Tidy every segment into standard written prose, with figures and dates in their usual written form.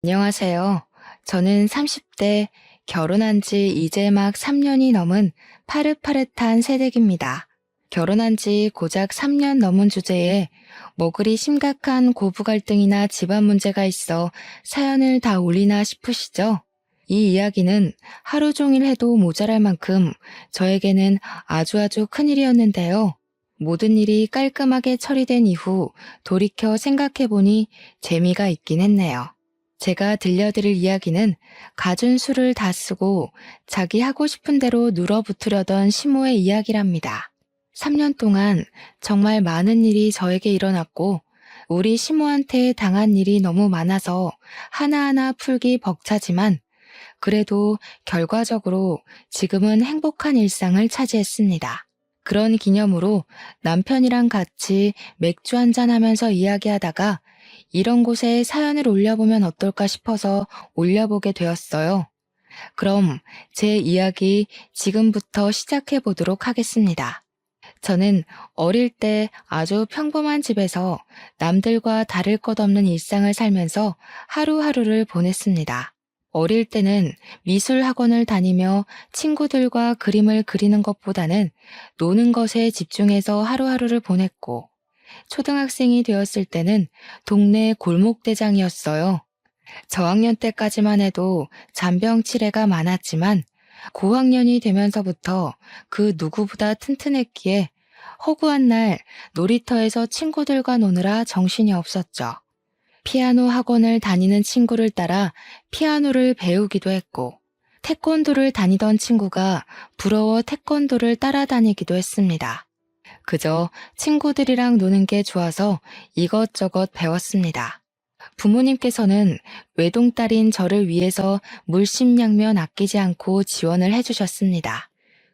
안녕하세요. 저는 30대 결혼한 지 이제 막 3년이 넘은 파릇파릇한 새댁입니다. 결혼한 지 고작 3년 넘은 주제에 뭐 그리 심각한 고부 갈등이나 집안 문제가 있어 사연을 다 올리나 싶으시죠? 이 이야기는 하루 종일 해도 모자랄 만큼 저에게는 아주 큰일이었는데요. 모든 일이 깔끔하게 처리된 이후 돌이켜 생각해보니 재미가 있긴 했네요. 제가 들려드릴 이야기는 갖은 수를 다 쓰고 자기 하고 싶은 대로 눌어붙으려던 시모의 이야기랍니다. 3년 동안 정말 많은 일이 저에게 일어났고 우리 시모한테 당한 일이 너무 많아서 하나하나 풀기 벅차지만 그래도 결과적으로 지금은 행복한 일상을 차지했습니다. 그런 기념으로 남편이랑 같이 맥주 한잔 하면서 이야기하다가 이런 곳에 사연을 올려보면 어떨까 싶어서 올려보게 되었어요. 그럼 제 이야기 지금부터 시작해 보도록 하겠습니다. 저는 어릴 때 아주 평범한 집에서 남들과 다를 것 없는 일상을 살면서 하루하루를 보냈습니다. 어릴 때는 미술 학원을 다니며 친구들과 그림을 그리는 것보다는 노는 것에 집중해서 하루하루를 보냈고, 초등학생이 되었을 때는 동네 골목대장이었어요. 저학년 때까지만 해도 잔병치레가 많았지만 고학년이 되면서부터 그 누구보다 튼튼했기에 허구한 날 놀이터에서 친구들과 노느라 정신이 없었죠. 피아노 학원을 다니는 친구를 따라 피아노를 배우기도 했고 태권도를 다니던 친구가 부러워 태권도를 따라다니기도 했습니다. 그저 친구들이랑 노는 게 좋아서 이것저것 배웠습니다. 부모님께서는 외동딸인 저를 위해서 물심양면 아끼지 않고 지원을 해주셨습니다.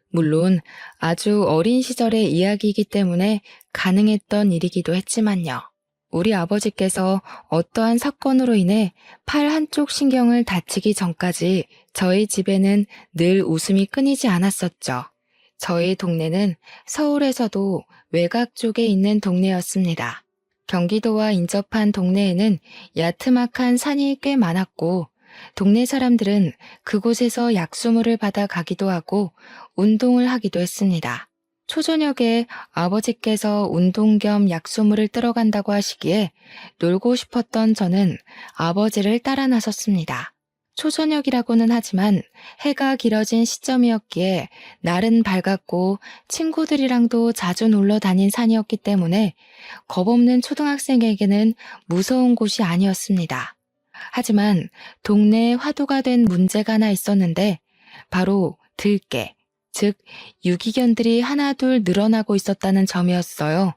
물론 아주 어린 시절의 이야기이기 때문에 가능했던 일이기도 했지만요. 우리 아버지께서 어떠한 사건으로 인해 팔 한쪽 신경을 다치기 전까지 저희 집에는 늘 웃음이 끊이지 않았었죠. 저희 동네는 서울에서도 외곽 쪽에 있는 동네였습니다. 경기도와 인접한 동네에는 야트막한 산이 꽤 많았고 동네 사람들은 그곳에서 약수물을 받아 가기도 하고 운동을 하기도 했습니다. 초저녁에 아버지께서 운동 겸 약수물을 뜨러 간다고 하시기에 놀고 싶었던 저는 아버지를 따라 나섰습니다. 초저녁이라고는 하지만 해가 길어진 시점이었기에 날은 밝았고 친구들이랑도 자주 놀러 다닌 산이었기 때문에 겁없는 초등학생에게는 무서운 곳이 아니었습니다. 하지만 동네에 화두가 된 문제가 하나 있었는데 바로 들개, 즉 유기견들이 하나둘 늘어나고 있었다는 점이었어요.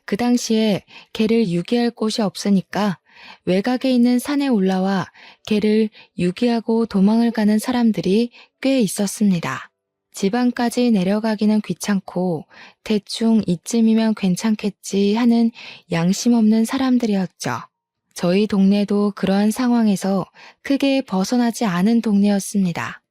그 당시에 개를 유기할 곳이 없으니까 외곽에 있는 산에 올라와 개를 유기하고 도망을 가는 사람들이 꽤 있었습니다. 지방까지 내려가기는 귀찮고 대충 이쯤이면 괜찮겠지 하는 양심 없는 사람들이었죠. 저희 동네도 그러한 상황에서 크게 벗어나지 않은 동네였습니다.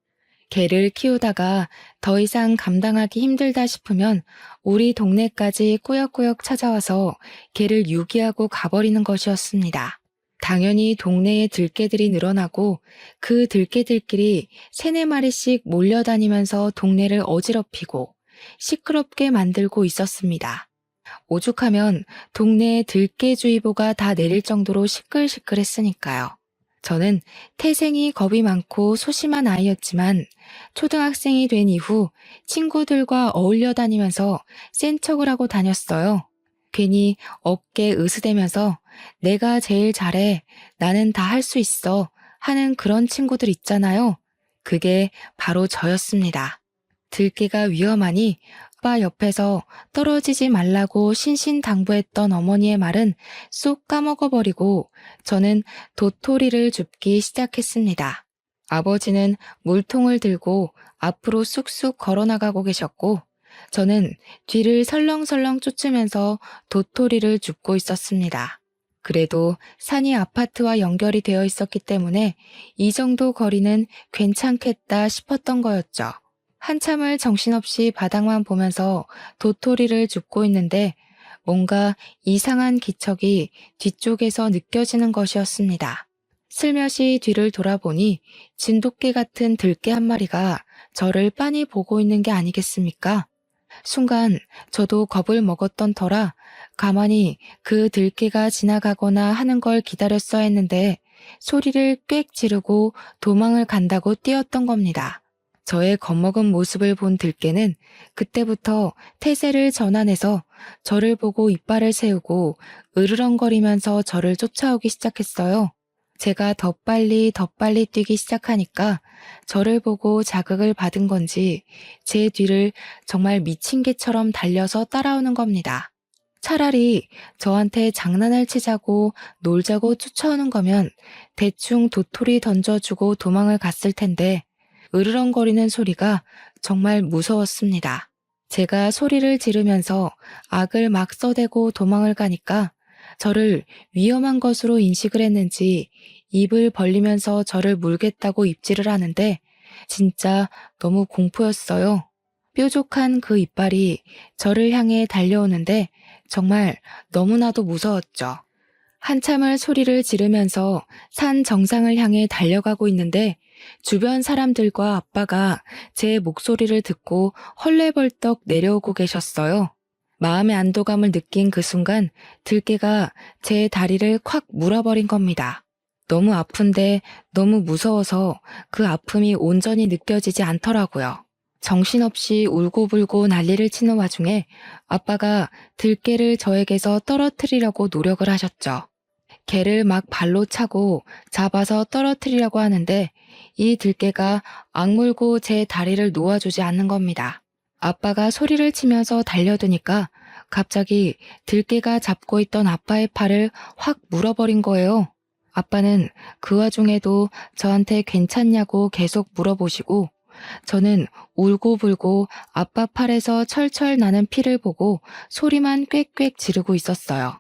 개를 키우다가 더 이상 감당하기 힘들다 싶으면 우리 동네까지 꾸역꾸역 찾아와서 개를 유기하고 가버리는 것이었습니다. 당연히 동네에 들개들이 늘어나고 그 들개들끼리 3-4마리씩 몰려다니면서 동네를 어지럽히고 시끄럽게 만들고 있었습니다. 오죽하면 동네에 들깨주의보가 다 내릴 정도로 시끌시끌했으니까요. 저는 태생이 겁이 많고 소심한 아이였지만 초등학생이 된 이후 친구들과 어울려 다니면서 센 척을 하고 다녔어요. 괜히 어깨 으스대면서 내가 제일 잘해, 나는 다 할 수 있어 하는 그런 친구들 있잖아요. 그게 바로 저였습니다. 들개가 위험하니 아빠 옆에서 떨어지지 말라고 신신당부했던 어머니의 말은 쏙 까먹어버리고 저는 도토리를 줍기 시작했습니다. 아버지는 물통을 들고 앞으로 쑥쑥 걸어나가고 계셨고 저는 뒤를 설렁설렁 쫓으면서 도토리를 줍고 있었습니다. 그래도 산이 아파트와 연결이 되어 있었기 때문에 이 정도 거리는 괜찮겠다 싶었던 거였죠. 한참을 정신없이 바닥만 보면서 도토리를 줍고 있는데 뭔가 이상한 기척이 뒤쪽에서 느껴지는 것이었습니다. 슬며시 뒤를 돌아보니 진돗개 같은 들개 한 마리가 저를 빤히 보고 있는 게 아니겠습니까? 순간 저도 겁을 먹었던 터라 가만히 그 들개가 지나가거나 하는 걸 기다렸어야 했는데 소리를 꽥 지르고 도망을 간다고 뛰었던 겁니다. 저의 겁먹은 모습을 본 들개는 그때부터 태세를 전환해서 저를 보고 이빨을 세우고 으르렁거리면서 저를 쫓아오기 시작했어요. 제가 더 빨리 뛰기 시작하니까 저를 보고 자극을 받은 건지 제 뒤를 정말 미친 개처럼 달려서 따라오는 겁니다. 차라리 저한테 장난을 치자고 놀자고 쫓아오는 거면 대충 도토리 던져주고 도망을 갔을 텐데 으르렁거리는 소리가 정말 무서웠습니다. 제가 소리를 지르면서 악을 막 써대고 도망을 가니까 저를 위험한 것으로 인식을 했는지 입을 벌리면서 저를 물겠다고 입질을 하는데 진짜 너무 공포였어요. 뾰족한 그 이빨이 저를 향해 달려오는데 정말 너무나도 무서웠죠. 한참을 소리를 지르면서 산 정상을 향해 달려가고 있는데 주변 사람들과 아빠가 제 목소리를 듣고 헐레벌떡 내려오고 계셨어요. 마음의 안도감을 느낀 그 순간 들개가 제 다리를 콱 물어버린 겁니다. 너무 아픈데 너무 무서워서 그 아픔이 온전히 느껴지지 않더라고요. 정신없이 울고불고 난리를 치는 와중에 아빠가 들개를 저에게서 떨어뜨리려고 노력을 하셨죠. 개를 막 발로 차고 잡아서 떨어뜨리려고 하는데 이 들개가 악물고 제 다리를 놓아주지 않는 겁니다. 아빠가 소리를 치면서 달려드니까 갑자기 들개가 잡고 있던 아빠의 팔을 확 물어버린 거예요. 아빠는 그 와중에도 저한테 괜찮냐고 계속 물어보시고 저는 울고불고 아빠 팔에서 철철 나는 피를 보고 소리만 꽥꽥 지르고 있었어요.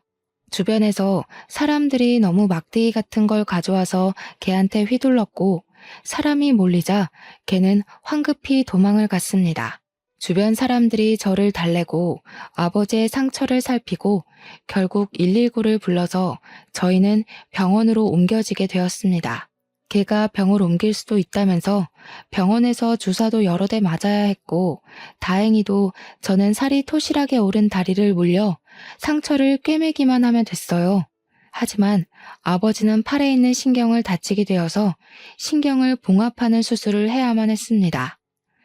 주변에서 사람들이 너무 막대기 같은 걸 가져와서 개한테 휘둘렀고 사람이 몰리자 개는 황급히 도망을 갔습니다. 주변 사람들이 저를 달래고 아버지의 상처를 살피고 결국 119를 불러서 저희는 병원으로 옮겨지게 되었습니다. 개가 병을 옮길 수도 있다면서 병원에서 주사도 여러 대 맞아야 했고 다행히도 저는 살이 토실하게 오른 다리를 물려 상처를 꿰매기만 하면 됐어요. 하지만 아버지는 팔에 있는 신경을 다치게 되어서 신경을 봉합하는 수술을 해야만 했습니다.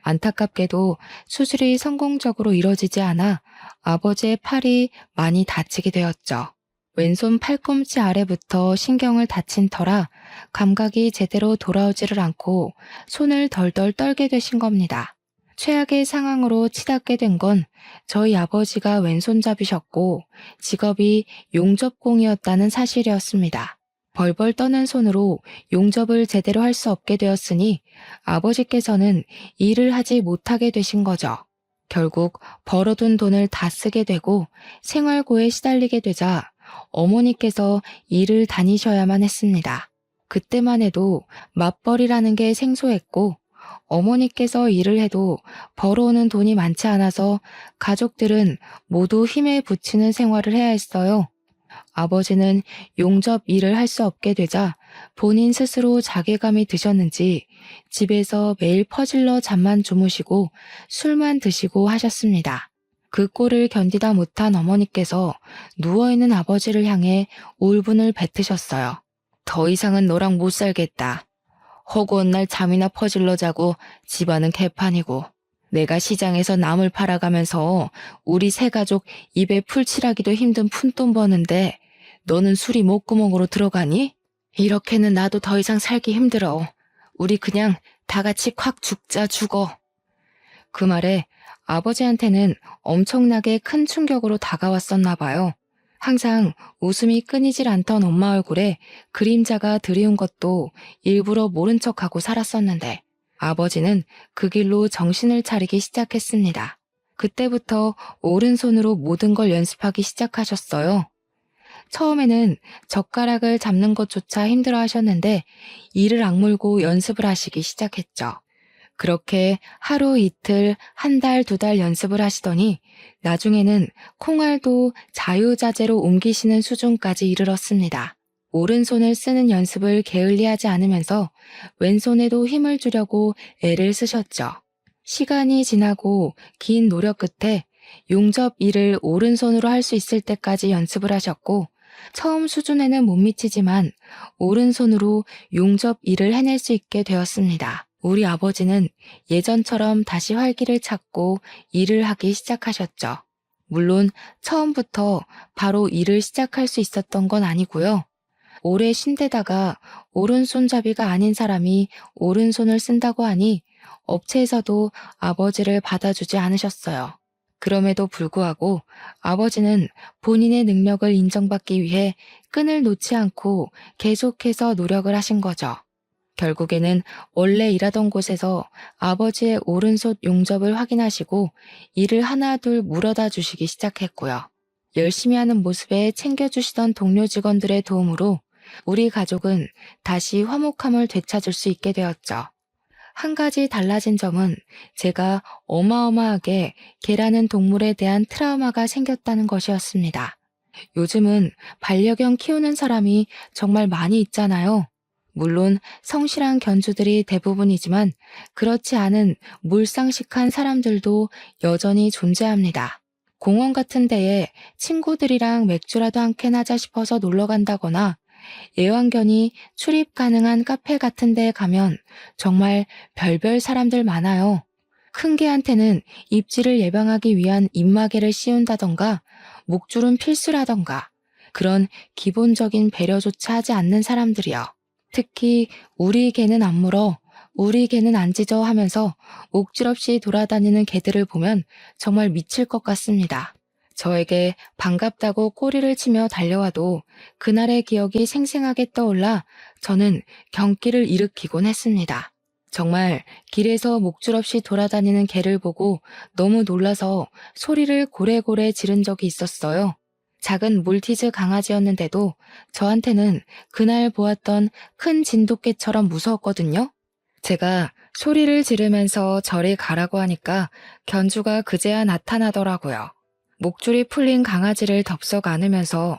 안타깝게도 수술이 성공적으로 이뤄지지 않아 아버지의 팔이 많이 다치게 되었죠. 왼손 팔꿈치 아래부터 신경을 다친 터라 감각이 제대로 돌아오지를 않고 손을 덜덜 떨게 되신 겁니다. 최악의 상황으로 치닫게 된 건 저희 아버지가 왼손잡이셨고 직업이 용접공이었다는 사실이었습니다. 벌벌 떠는 손으로 용접을 제대로 할 수 없게 되었으니 아버지께서는 일을 하지 못하게 되신 거죠. 결국 벌어둔 돈을 다 쓰게 되고 생활고에 시달리게 되자 어머니께서 일을 다니셔야만 했습니다. 그때만 해도 맞벌이라는 게 생소했고 어머니께서 일을 해도 벌어오는 돈이 많지 않아서 가족들은 모두 힘에 부치는 생활을 해야 했어요. 아버지는 용접 일을 할 수 없게 되자 본인 스스로 자괴감이 드셨는지 집에서 매일 퍼질러 잠만 주무시고 술만 드시고 하셨습니다. 그 꼴을 견디다 못한 어머니께서 누워있는 아버지를 향해 울분을 뱉으셨어요. 더 이상은 너랑 못 살겠다. 허구한 날 잠이나 퍼질러 자고 집안은 개판이고 내가 시장에서 나물 팔아가면서 우리 세 가족 입에 풀칠하기도 힘든 푼돈 버는데 너는 술이 목구멍으로 들어가니? 이렇게는 나도 더 이상 살기 힘들어. 우리 그냥 다 같이 콱 죽자 죽어. 그 말에 아버지한테는 엄청나게 큰 충격으로 다가왔었나 봐요. 항상 웃음이 끊이질 않던 엄마 얼굴에 그림자가 드리운 것도 일부러 모른 척하고 살았었는데 아버지는 그 길로 정신을 차리기 시작했습니다. 그때부터 오른손으로 모든 걸 연습하기 시작하셨어요. 처음에는 젓가락을 잡는 것조차 힘들어 하셨는데 이를 악물고 연습을 하시기 시작했죠. 그렇게 하루 이틀, 한 달, 두 달 연습을 하시더니 나중에는 콩알도 자유자재로 옮기시는 수준까지 이르렀습니다. 오른손을 쓰는 연습을 게을리하지 않으면서 왼손에도 힘을 주려고 애를 쓰셨죠. 시간이 지나고 긴 노력 끝에 용접 2를 오른손으로 할 수 있을 때까지 연습을 하셨고, 처음 수준에는 못 미치지만 오른손으로 용접 2를 해낼 수 있게 되었습니다. 우리 아버지는 예전처럼 다시 활기를 찾고 일을 하기 시작하셨죠. 물론 처음부터 바로 일을 시작할 수 있었던 건 아니고요. 오래 쉰 데다가 오른손잡이가 아닌 사람이 오른손을 쓴다고 하니 업체에서도 아버지를 받아주지 않으셨어요. 그럼에도 불구하고 아버지는 본인의 능력을 인정받기 위해 끈을 놓지 않고 계속해서 노력을 하신 거죠. 결국에는 원래 일하던 곳에서 아버지의 오른손 용접을 확인하시고 일을 하나둘 물어다 주시기 시작했고요. 열심히 하는 모습에 챙겨주시던 동료 직원들의 도움으로 우리 가족은 다시 화목함을 되찾을 수 있게 되었죠. 한 가지 달라진 점은 제가 어마어마하게 개라는 동물에 대한 트라우마가 생겼다는 것이었습니다. 요즘은 반려견 키우는 사람이 정말 많이 있잖아요. 물론 성실한 견주들이 대부분이지만 그렇지 않은 몰상식한 사람들도 여전히 존재합니다. 공원 같은 데에 친구들이랑 맥주라도 한 캔 하자 싶어서 놀러 간다거나 애완견이 출입 가능한 카페 같은 데에 가면 정말 별별 사람들 많아요. 큰 개한테는 입질을 예방하기 위한 입마개를 씌운다던가 목줄은 필수라던가 그런 기본적인 배려조차 하지 않는 사람들이요. 특히 우리 개는 안 물어, 우리 개는 안 짖어 하면서 목줄 없이 돌아다니는 개들을 보면 정말 미칠 것 같습니다. 저에게 반갑다고 꼬리를 치며 달려와도 그날의 기억이 생생하게 떠올라 저는 경기를 일으키곤 했습니다. 정말 길에서 목줄 없이 돌아다니는 개를 보고 너무 놀라서 소리를 고래고래 지른 적이 있었어요. 작은 몰티즈 강아지였는데도 저한테는 그날 보았던 큰 진돗개처럼 무서웠거든요. 제가 소리를 지르면서 저리 가라고 하니까 견주가 그제야 나타나더라고요. 목줄이 풀린 강아지를 덥석 안으면서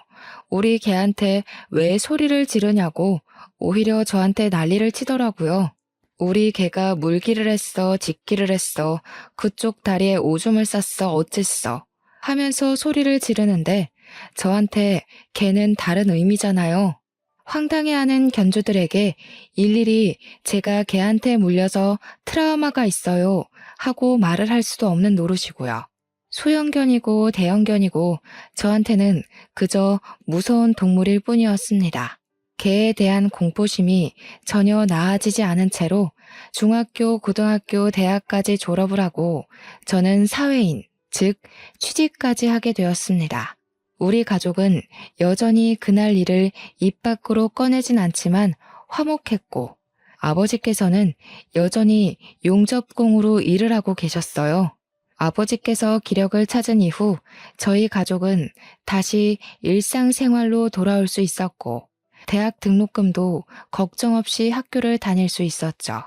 우리 개한테 왜 소리를 지르냐고 오히려 저한테 난리를 치더라고요. 우리 개가 물기를 했어, 짖기를 했어, 그쪽 다리에 오줌을 쌌어, 어쨌어 하면서 소리를 지르는데 저한테 개는 다른 의미잖아요. 황당해하는 견주들에게 일일이 제가 개한테 물려서 트라우마가 있어요 하고 말을 할 수도 없는 노릇이고요. 소형견이고 대형견이고 저한테는 그저 무서운 동물일 뿐이었습니다. 개에 대한 공포심이 전혀 나아지지 않은 채로 중학교, 고등학교, 대학까지 졸업을 하고 저는 사회인, 즉 취직까지 하게 되었습니다. 우리 가족은 여전히 그날 일을 입 밖으로 꺼내진 않지만 화목했고 아버지께서는 여전히 용접공으로 일을 하고 계셨어요. 아버지께서 기력을 찾은 이후 저희 가족은 다시 일상생활로 돌아올 수 있었고 대학 등록금도 걱정 없이 학교를 다닐 수 있었죠.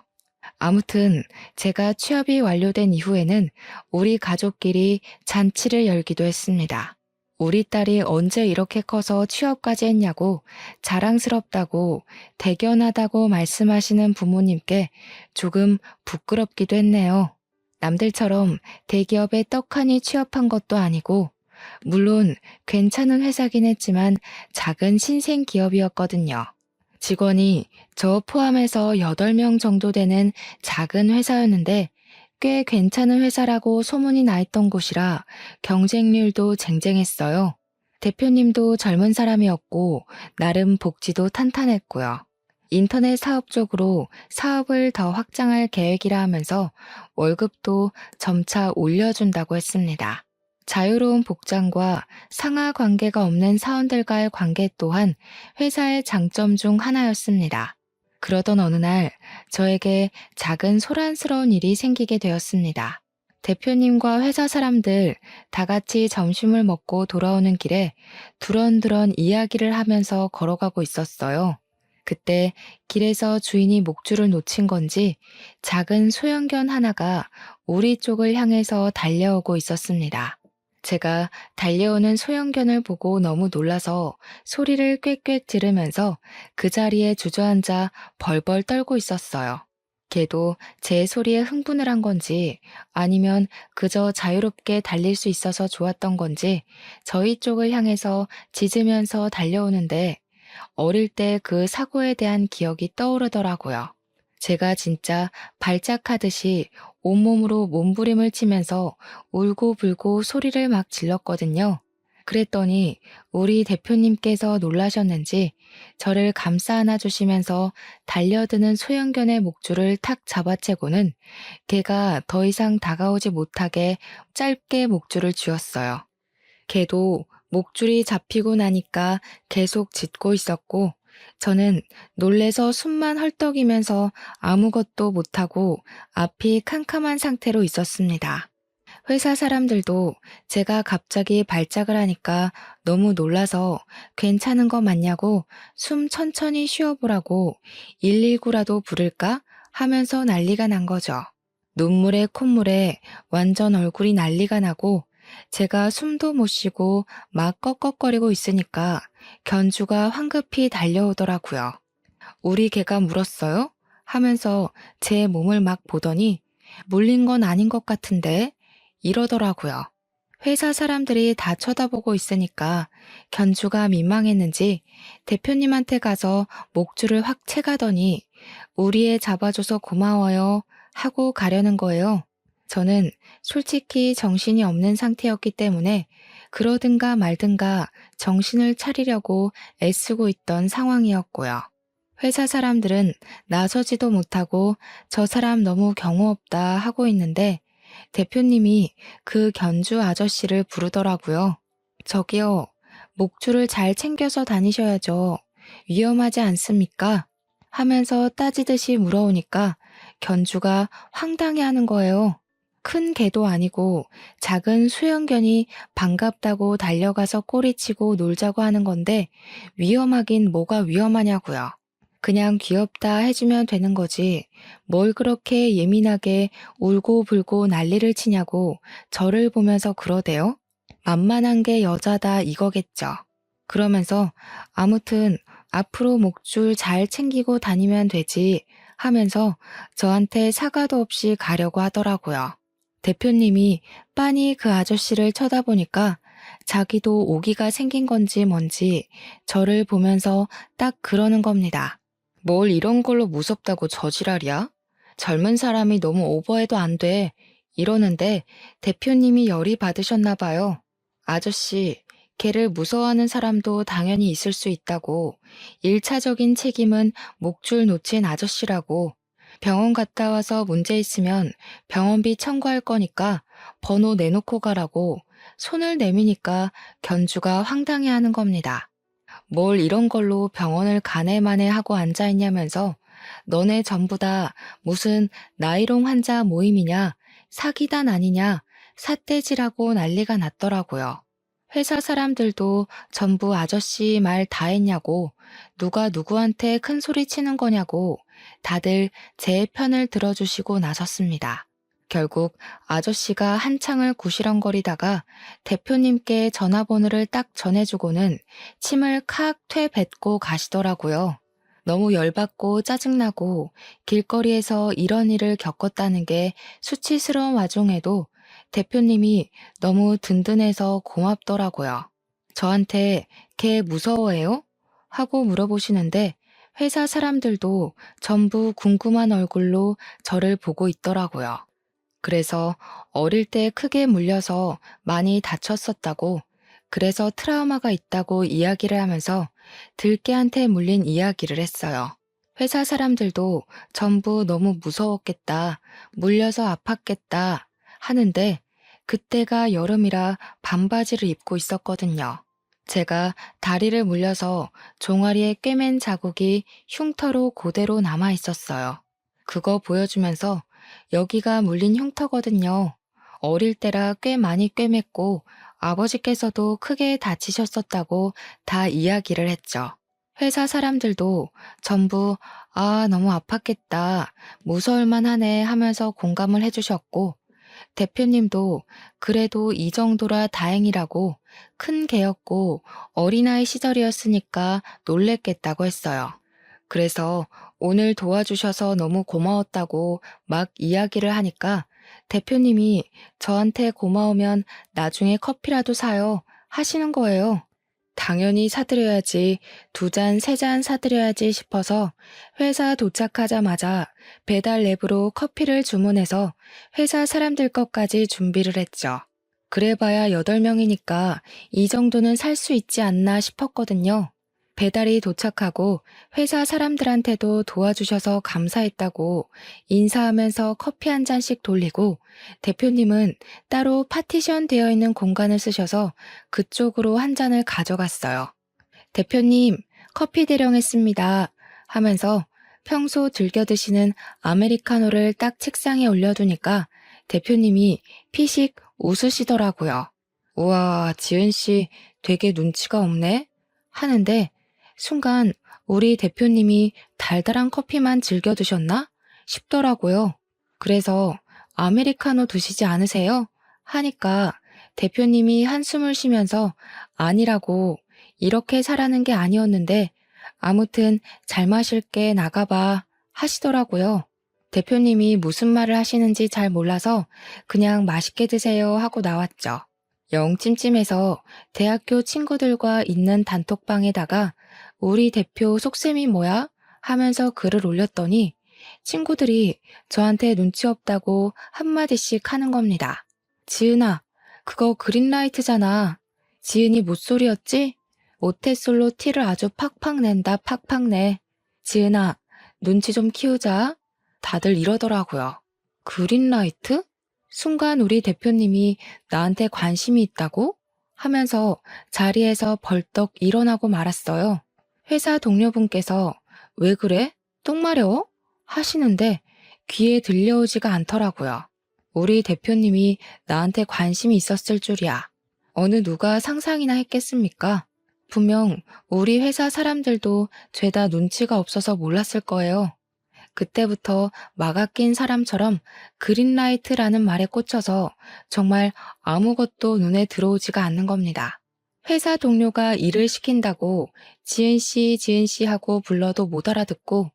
아무튼 제가 취업이 완료된 이후에는 우리 가족끼리 잔치를 열기도 했습니다. 우리 딸이 언제 이렇게 커서 취업까지 했냐고 자랑스럽다고 대견하다고 말씀하시는 부모님께 조금 부끄럽기도 했네요. 남들처럼 대기업에 떡하니 취업한 것도 아니고 물론 괜찮은 회사긴 했지만 작은 신생 기업이었거든요. 직원이 저 포함해서 8명 정도 되는 작은 회사였는데 꽤 괜찮은 회사라고 소문이 나 있던 곳이라 경쟁률도 쟁쟁했어요. 대표님도 젊은 사람이었고 나름 복지도 탄탄했고요. 인터넷 사업 쪽으로 사업을 더 확장할 계획이라 하면서 월급도 점차 올려준다고 했습니다. 자유로운 복장과 상하 관계가 없는 사원들과의 관계 또한 회사의 장점 중 하나였습니다. 그러던 어느 날 저에게 작은 소란스러운 일이 생기게 되었습니다. 대표님과 회사 사람들 다 같이 점심을 먹고 돌아오는 길에 두런두런 이야기를 하면서 걸어가고 있었어요. 그때 길에서 주인이 목줄을 놓친 건지 작은 소형견 하나가 우리 쪽을 향해서 달려오고 있었습니다. 제가 달려오는 소형견을 보고 너무 놀라서 소리를 꽥꽥 지르면서 그 자리에 주저앉아 벌벌 떨고 있었어요. 걔도 제 소리에 흥분을 한 건지 아니면 그저 자유롭게 달릴 수 있어서 좋았던 건지 저희 쪽을 향해서 짖으면서 달려오는데 어릴 때 그 사고에 대한 기억이 떠오르더라고요. 제가 진짜 발작하듯이 온몸으로 몸부림을 치면서 울고불고 소리를 막 질렀거든요. 그랬더니 우리 대표님께서 놀라셨는지 저를 감싸 안아주시면서 달려드는 소형견의 목줄을 탁 잡아채고는 걔가 더 이상 다가오지 못하게 짧게 목줄을 쥐었어요. 걔도 목줄이 잡히고 나니까 계속 짖고 있었고, 저는 놀래서 숨만 헐떡이면서 아무것도 못하고 앞이 캄캄한 상태로 있었습니다. 회사 사람들도 제가 갑자기 발작을 하니까 너무 놀라서 괜찮은 거 맞냐고 숨 천천히 쉬어보라고 119라도 부를까 하면서 난리가 난 거죠. 눈물에 콧물에 완전 얼굴이 난리가 나고 제가 숨도 못 쉬고 막 꺽꺽거리고 있으니까 견주가 황급히 달려오더라고요. 우리 개가 물었어요? 하면서 제 몸을 막 보더니 물린 건 아닌 것 같은데 이러더라고요. 회사 사람들이 다 쳐다보고 있으니까 견주가 민망했는지 대표님한테 가서 목줄을 확 채가더니 우리 애 잡아줘서 고마워요 하고 가려는 거예요. 저는 솔직히 정신이 없는 상태였기 때문에 그러든가 말든가 정신을 차리려고 애쓰고 있던 상황이었고요. 회사 사람들은 나서지도 못하고 저 사람 너무 경우 없다 하고 있는데 대표님이 그 견주 아저씨를 부르더라고요. 저기요, 목줄을 잘 챙겨서 다니셔야죠. 위험하지 않습니까? 하면서 따지듯이 물어오니까 견주가 황당해하는 거예요. 큰 개도 아니고 작은 수영견이 반갑다고 달려가서 꼬리치고 놀자고 하는 건데 위험하긴 뭐가 위험하냐고요. 그냥 귀엽다 해주면 되는 거지. 뭘 그렇게 예민하게 울고불고 난리를 치냐고 저를 보면서 그러대요? 만만한 게 여자다 이거겠죠. 그러면서 아무튼 앞으로 목줄 잘 챙기고 다니면 되지 하면서 저한테 사과도 없이 가려고 하더라고요. 대표님이 빤히 그 아저씨를 쳐다보니까 자기도 오기가 생긴 건지 뭔지 저를 보면서 딱 그러는 겁니다. 뭘 이런 걸로 무섭다고 저지랄이야? 젊은 사람이 너무 오버해도 안 돼. 이러는데 대표님이 열이 받으셨나 봐요. 아저씨, 걔를 무서워하는 사람도 당연히 있을 수 있다고. 1차적인 책임은 목줄 놓친 아저씨라고. 병원 갔다 와서 문제 있으면 병원비 청구할 거니까 번호 내놓고 가라고 손을 내미니까 견주가 황당해하는 겁니다. 뭘 이런 걸로 병원을 가네마네 하고 앉아있냐면서 너네 전부 다 무슨 나이롱 환자 모임이냐, 사기단 아니냐, 삿대질하고 난리가 났더라고요. 회사 사람들도 전부 아저씨 말 다 했냐고, 누가 누구한테 큰 소리 치는 거냐고 다들 제 편을 들어주시고 나섰습니다. 결국 아저씨가 한창을 구시렁거리다가 대표님께 전화번호를 딱 전해주고는 침을 칵 퇴뱉고 가시더라고요. 너무 열받고 짜증나고 길거리에서 이런 일을 겪었다는 게 수치스러운 와중에도 대표님이 너무 든든해서 고맙더라고요. 저한테 걔 무서워해요? 하고 물어보시는데 회사 사람들도 전부 궁금한 얼굴로 저를 보고 있더라고요. 그래서 어릴 때 크게 물려서 많이 다쳤었다고, 그래서 트라우마가 있다고 이야기를 하면서 들깨한테 물린 이야기를 했어요. 회사 사람들도 전부 너무 무서웠겠다, 물려서 아팠겠다 하는데 그때가 여름이라 반바지를 입고 있었거든요. 제가 다리를 물려서 종아리에 꿰맨 자국이 흉터로 그대로 남아 있었어요. 그거 보여주면서 여기가 물린 흉터거든요. 어릴 때라 꽤 많이 꿰맸고 아버지께서도 크게 다치셨었다고 다 이야기를 했죠. 회사 사람들도 전부 너무 아팠겠다, 무서울 만하네 하면서 공감을 해주셨고 대표님도 그래도 이 정도라 다행이라고 큰 개였고 어린아이 시절이었으니까 놀랬겠다고 했어요. 그래서 오늘 도와주셔서 너무 고마웠다고 막 이야기를 하니까 대표님이 저한테 고마우면 나중에 커피라도 사요 하시는 거예요. 당연히 사드려야지, 두 잔, 세 잔 사드려야지 싶어서 회사 도착하자마자 배달 앱으로 커피를 주문해서 회사 사람들 것까지 준비를 했죠. 그래봐야 8명이니까 이 정도는 살 수 있지 않나 싶었거든요. 배달이 도착하고 회사 사람들한테도 도와주셔서 감사했다고 인사하면서 커피 한 잔씩 돌리고 대표님은 따로 파티션 되어 있는 공간을 쓰셔서 그쪽으로 한 잔을 가져갔어요. 대표님, 커피 대령했습니다 하면서 평소 즐겨 드시는 아메리카노를 딱 책상에 올려두니까 대표님이 피식 웃으시더라고요. 우와, 지은 씨 되게 눈치가 없네 하는데 순간 우리 대표님이 달달한 커피만 즐겨 드셨나 싶더라고요. 그래서 아메리카노 드시지 않으세요? 하니까 대표님이 한숨을 쉬면서 아니라고, 이렇게 사라는 게 아니었는데 아무튼 잘 마실게, 나가봐 하시더라고요. 대표님이 무슨 말을 하시는지 잘 몰라서 그냥 맛있게 드세요 하고 나왔죠. 영 찜찜해서 대학교 친구들과 있는 단톡방에다가 우리 대표 속셈이 뭐야? 하면서 글을 올렸더니 친구들이 저한테 눈치 없다고 한마디씩 하는 겁니다. 지은아, 그거 그린라이트잖아. 지은이 못소리였지? 모태솔로 티를 아주 팍팍 낸다, 팍팍 내. 지은아, 눈치 좀 키우자. 다들 이러더라고요. 그린라이트? 순간 우리 대표님이 나한테 관심이 있다고? 하면서 자리에서 벌떡 일어나고 말았어요. 회사 동료분께서 왜 그래? 똥 마려워? 하시는데 귀에 들려오지가 않더라고요. 우리 대표님이 나한테 관심이 있었을 줄이야. 어느 누가 상상이나 했겠습니까? 분명 우리 회사 사람들도 죄다 눈치가 없어서 몰랐을 거예요. 그때부터 막아 낀 사람처럼 그린라이트라는 말에 꽂혀서 정말 아무것도 눈에 들어오지가 않는 겁니다. 회사 동료가 일을 시킨다고 지은 씨 하고 불러도 못 알아듣고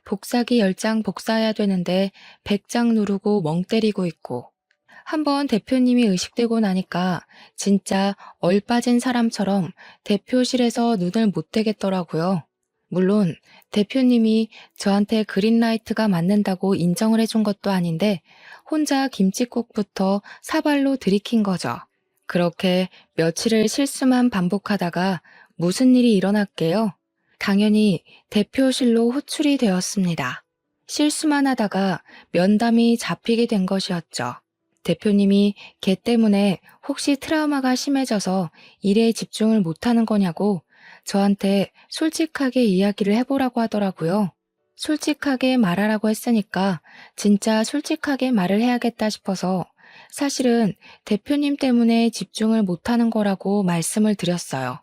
복사기 10장 복사해야 되는데 100장 누르고 멍 때리고 있고 한번 대표님이 의식되고 나니까 진짜 얼빠진 사람처럼 대표실에서 눈을 못 떼겠더라고요. 물론 대표님이 저한테 그린라이트가 맞는다고 인정을 해준 것도 아닌데 혼자 김칫국부터 사발로 들이킨 거죠. 그렇게 며칠을 실수만 반복하다가 무슨 일이 일어났게요? 당연히 대표실로 호출이 되었습니다. 실수만 하다가 면담이 잡히게 된 것이었죠. 대표님이 걔 때문에 혹시 트라우마가 심해져서 일에 집중을 못하는 거냐고 저한테 솔직하게 이야기를 해보라고 하더라고요. 솔직하게 말하라고 했으니까 진짜 솔직하게 말을 해야겠다 싶어서 사실은 대표님 때문에 집중을 못하는 거라고 말씀을 드렸어요.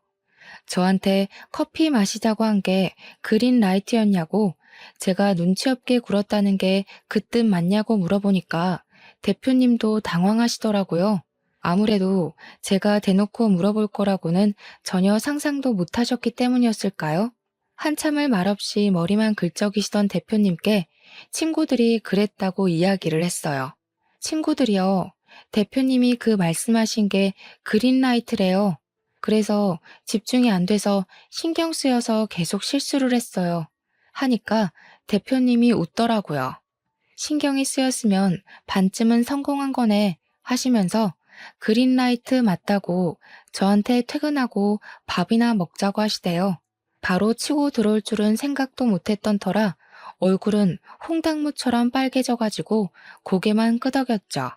저한테 커피 마시자고 한 게 그린라이트였냐고 제가 눈치 없게 굴었다는 게 그 뜻 맞냐고 물어보니까 대표님도 당황하시더라고요. 아무래도 제가 대놓고 물어볼 거라고는 전혀 상상도 못 하셨기 때문이었을까요? 한참을 말없이 머리만 긁적이시던 대표님께 친구들이 그랬다고 이야기를 했어요. 친구들이요. 대표님이 그 말씀하신 게 그린라이트래요. 그래서 집중이 안 돼서 신경 쓰여서 계속 실수를 했어요. 하니까 대표님이 웃더라고요. 신경이 쓰였으면 반쯤은 성공한 거네 하시면서 그린라이트 맞다고 저한테 퇴근하고 밥이나 먹자고 하시대요. 바로 치고 들어올 줄은 생각도 못했던 터라 얼굴은 홍당무처럼 빨개져가지고 고개만 끄덕였죠.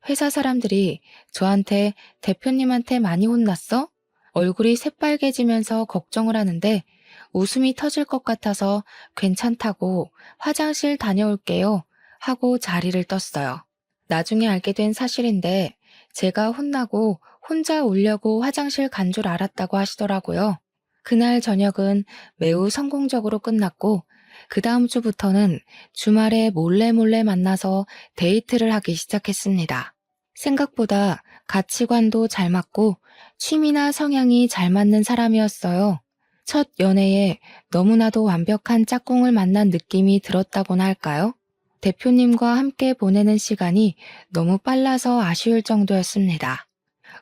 회사 사람들이 저한테 대표님한테 많이 혼났어? 얼굴이 새빨개지면서 걱정을 하는데 웃음이 터질 것 같아서 괜찮다고 화장실 다녀올게요 하고 자리를 떴어요. 나중에 알게 된 사실인데 제가 혼나고 혼자 울려고 화장실 간 줄 알았다고 하시더라고요. 그날 저녁은 매우 성공적으로 끝났고 그 다음 주부터는 주말에 몰래 만나서 데이트를 하기 시작했습니다. 생각보다 가치관도 잘 맞고 취미나 성향이 잘 맞는 사람이었어요. 첫 연애에 너무나도 완벽한 짝꿍을 만난 느낌이 들었다고나 할까요? 대표님과 함께 보내는 시간이 너무 빨라서 아쉬울 정도였습니다.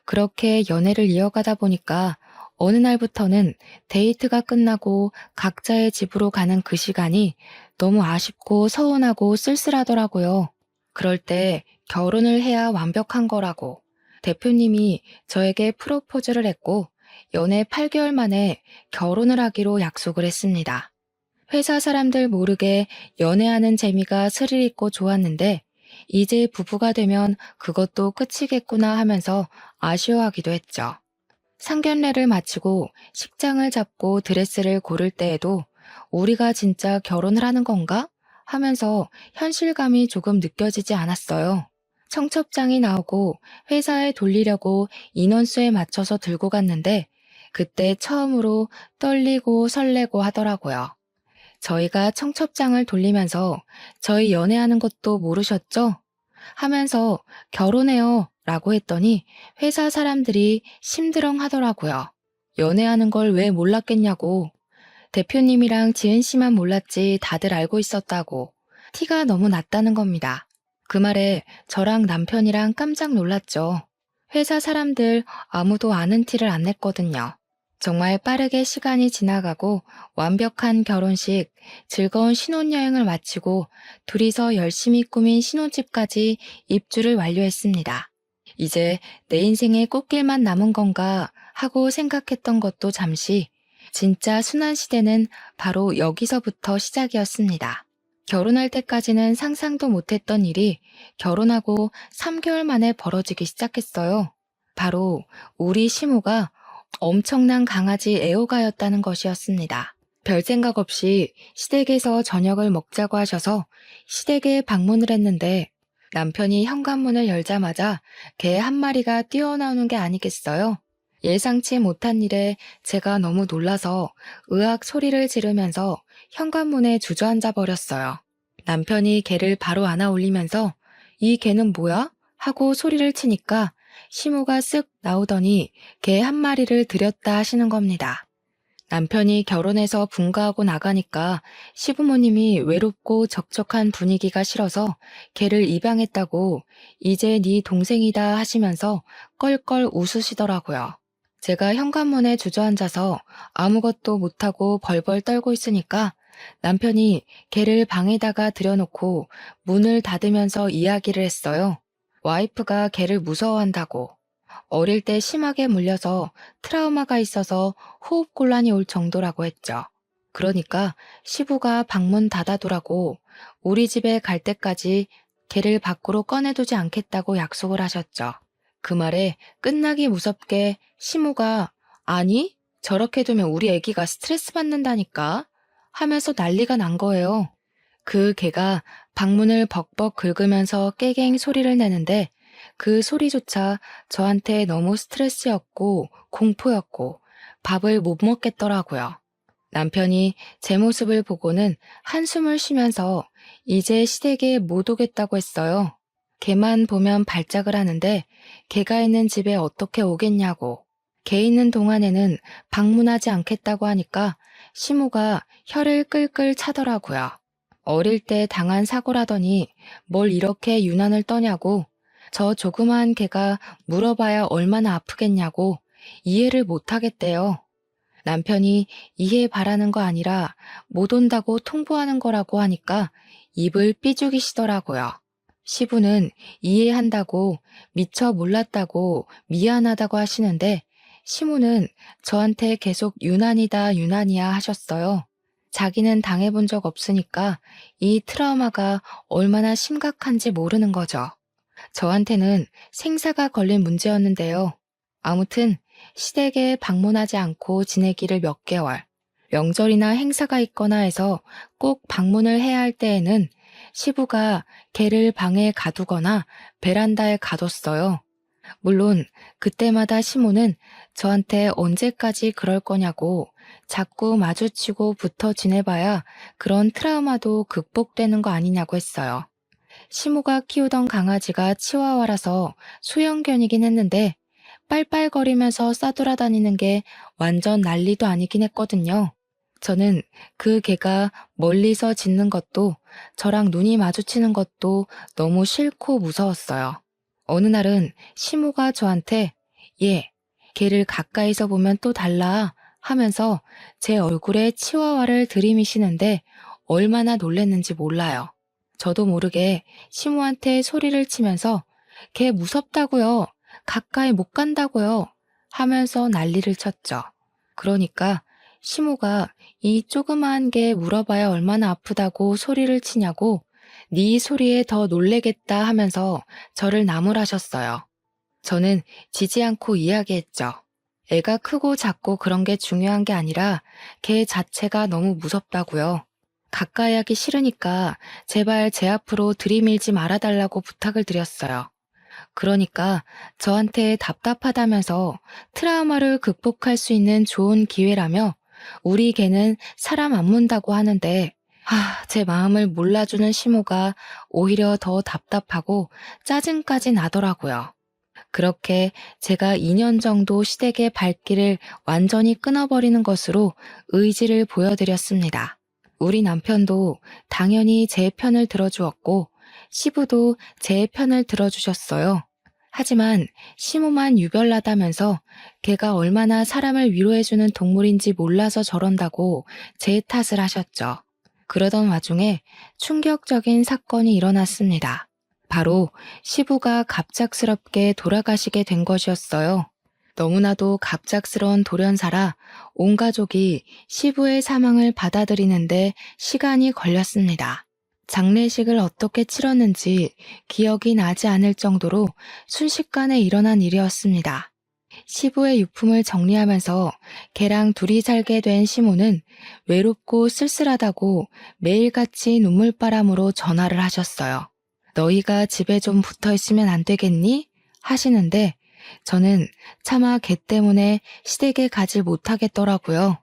그렇게 연애를 이어가다 보니까 어느 날부터는 데이트가 끝나고 각자의 집으로 가는 그 시간이 너무 아쉽고 서운하고 쓸쓸하더라고요. 그럴 때 결혼을 해야 완벽한 거라고 대표님이 저에게 프로포즈를 했고 연애 8개월 만에 결혼을 하기로 약속을 했습니다. 회사 사람들 모르게 연애하는 재미가 스릴 있고 좋았는데 이제 부부가 되면 그것도 끝이겠구나 하면서 아쉬워하기도 했죠. 상견례를 마치고 식장을 잡고 드레스를 고를 때에도 우리가 진짜 결혼을 하는 건가? 하면서 현실감이 조금 느껴지지 않았어요. 청첩장이 나오고 회사에 돌리려고 인원수에 맞춰서 들고 갔는데 그때 처음으로 떨리고 설레고 하더라고요. 저희가 청첩장을 돌리면서 저희 연애하는 것도 모르셨죠? 하면서 결혼해요 라고 했더니 회사 사람들이 심드렁 하더라고요. 연애하는 걸 왜 몰랐겠냐고. 대표님이랑 지은 씨만 몰랐지 다들 알고 있었다고. 티가 너무 났다는 겁니다. 그 말에 저랑 남편이랑 깜짝 놀랐죠. 회사 사람들 아무도 아는 티를 안 냈거든요. 정말 빠르게 시간이 지나가고 완벽한 결혼식, 즐거운 신혼여행을 마치고 둘이서 열심히 꾸민 신혼집까지 입주를 완료했습니다. 이제 내 인생의 꽃길만 남은 건가 하고 생각했던 것도 잠시 진짜 순환 시대는 바로 여기서부터 시작이었습니다. 결혼할 때까지는 상상도 못했던 일이 결혼하고 3개월 만에 벌어지기 시작했어요. 바로 우리 시모가 엄청난 강아지 애호가였다는 것이었습니다. 별 생각 없이 시댁에서 저녁을 먹자고 하셔서 시댁에 방문을 했는데 남편이 현관문을 열자마자 개 한 마리가 뛰어나오는 게 아니겠어요? 예상치 못한 일에 제가 너무 놀라서 으악 소리를 지르면서 현관문에 주저앉아 버렸어요. 남편이 개를 바로 안아 올리면서 이 개는 뭐야? 하고 소리를 치니까 시모가 쓱 나오더니 개 한 마리를 들였다 하시는 겁니다. 남편이 결혼해서 분가하고 나가니까 시부모님이 외롭고 적적한 분위기가 싫어서 개를 입양했다고 이제 네 동생이다 하시면서 껄껄 웃으시더라고요. 제가 현관문에 주저앉아서 아무것도 못하고 벌벌 떨고 있으니까 남편이 개를 방에다가 들여놓고 문을 닫으면서 이야기를 했어요. 와이프가 개를 무서워한다고. 어릴 때 심하게 물려서 트라우마가 있어서 호흡곤란이 올 정도라고 했죠. 그러니까 시부가 방문 닫아두라고 우리 집에 갈 때까지 개를 밖으로 꺼내두지 않겠다고 약속을 하셨죠. 그 말에 끝나기 무섭게 시모가 아니 저렇게 두면 우리 애기가 스트레스 받는다니까 하면서 난리가 난 거예요. 그 개가 방문을 벅벅 긁으면서 깨갱 소리를 내는데 그 소리조차 저한테 너무 스트레스였고 공포였고 밥을 못 먹겠더라고요. 남편이 제 모습을 보고는 한숨을 쉬면서 이제 시댁에 못 오겠다고 했어요. 개만 보면 발작을 하는데 개가 있는 집에 어떻게 오겠냐고. 개 있는 동안에는 방문하지 않겠다고 하니까 시모가 혀를 끌끌 차더라고요. 어릴 때 당한 사고라더니 뭘 이렇게 유난을 떠냐고 저 조그마한 개가 물어봐야 얼마나 아프겠냐고 이해를 못하겠대요. 남편이 이해 바라는 거 아니라 못 온다고 통보하는 거라고 하니까 입을 삐죽이시더라고요. 시부는 이해한다고 미처 몰랐다고 미안하다고 하시는데 시모는 저한테 계속 유난이다 유난이야 하셨어요. 자기는 당해본 적 없으니까 이 트라우마가 얼마나 심각한지 모르는 거죠. 저한테는 생사가 걸린 문제였는데요. 아무튼 시댁에 방문하지 않고 지내기를 몇 개월, 명절이나 행사가 있거나 해서 꼭 방문을 해야 할 때에는 시부가 개를 방에 가두거나 베란다에 가뒀어요. 물론 그때마다 시모는 저한테 언제까지 그럴 거냐고 자꾸 마주치고 붙어 지내봐야 그런 트라우마도 극복되는 거 아니냐고 했어요. 시모가 키우던 강아지가 치와와라서 소형견이긴 했는데 빨빨거리면서 싸돌아다니는 게 완전 난리도 아니긴 했거든요. 저는 그 개가 멀리서 짖는 것도 저랑 눈이 마주치는 것도 너무 싫고 무서웠어요. 어느 날은 시모가 저한테 얘, 개를 가까이서 보면 또 달라 하면서 제 얼굴에 치와와를 들이미시는데 얼마나 놀랬는지 몰라요. 저도 모르게 시모한테 소리를 치면서 개 무섭다고요. 가까이 못 간다고요. 하면서 난리를 쳤죠. 그러니까 시모가 이 조그마한 개 물어봐야 얼마나 아프다고 소리를 치냐고 네 소리에 더 놀래겠다 하면서 저를 나무라셨어요. 저는 지지 않고 이야기했죠. 애가 크고 작고 그런 게 중요한 게 아니라 개 자체가 너무 무섭다고요. 가까이 하기 싫으니까 제발 제 앞으로 들이밀지 말아달라고 부탁을 드렸어요. 그러니까 저한테 답답하다면서 트라우마를 극복할 수 있는 좋은 기회라며 우리 개는 사람 안 문다고 하는데 제 마음을 몰라주는 시모가 오히려 더 답답하고 짜증까지 나더라고요. 그렇게 제가 2년 정도 시댁의 발길을 완전히 끊어버리는 것으로 의지를 보여드렸습니다. 우리 남편도 당연히 제 편을 들어주었고 시부도 제 편을 들어주셨어요. 하지만 시모만 유별나다면서 걔가 얼마나 사람을 위로해주는 동물인지 몰라서 저런다고 제 탓을 하셨죠. 그러던 와중에 충격적인 사건이 일어났습니다. 바로 시부가 갑작스럽게 돌아가시게 된 것이었어요. 너무나도 갑작스러운 돌연사라 온 가족이 시부의 사망을 받아들이는데 시간이 걸렸습니다. 장례식을 어떻게 치렀는지 기억이 나지 않을 정도로 순식간에 일어난 일이었습니다. 시부의 유품을 정리하면서 걔랑 둘이 살게 된 시모는 외롭고 쓸쓸하다고 매일같이 눈물바람으로 전화를 하셨어요. 너희가 집에 좀 붙어 있으면 안 되겠니? 하시는데 저는 차마 걔 때문에 시댁에 가지 못하겠더라고요.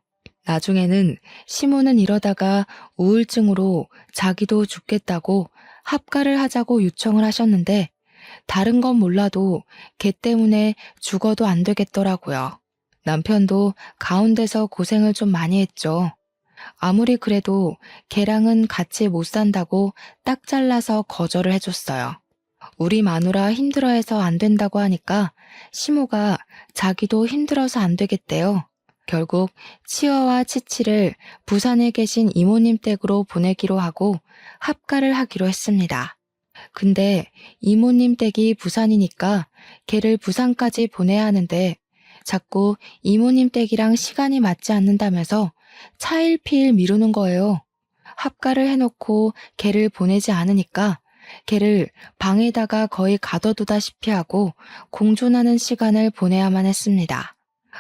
나중에는 시모는 이러다가 우울증으로 자기도 죽겠다고 합가를 하자고 요청을 하셨는데 다른 건 몰라도 걔 때문에 죽어도 안 되겠더라고요. 남편도 가운데서 고생을 좀 많이 했죠. 아무리 그래도 걔랑은 같이 못 산다고 딱 잘라서 거절을 해줬어요. 우리 마누라 힘들어해서 안 된다고 하니까 시모가 자기도 힘들어서 안 되겠대요. 결국 치어와 치치를 부산에 계신 이모님 댁으로 보내기로 하고 합가를 하기로 했습니다. 근데 이모님 댁이 부산이니까 걔를 부산까지 보내야 하는데 자꾸 이모님 댁이랑 시간이 맞지 않는다면서 차일피일 미루는 거예요. 합가를 해놓고 걔를 보내지 않으니까 걔를 방에다가 거의 가둬두다시피 하고 공존하는 시간을 보내야만 했습니다.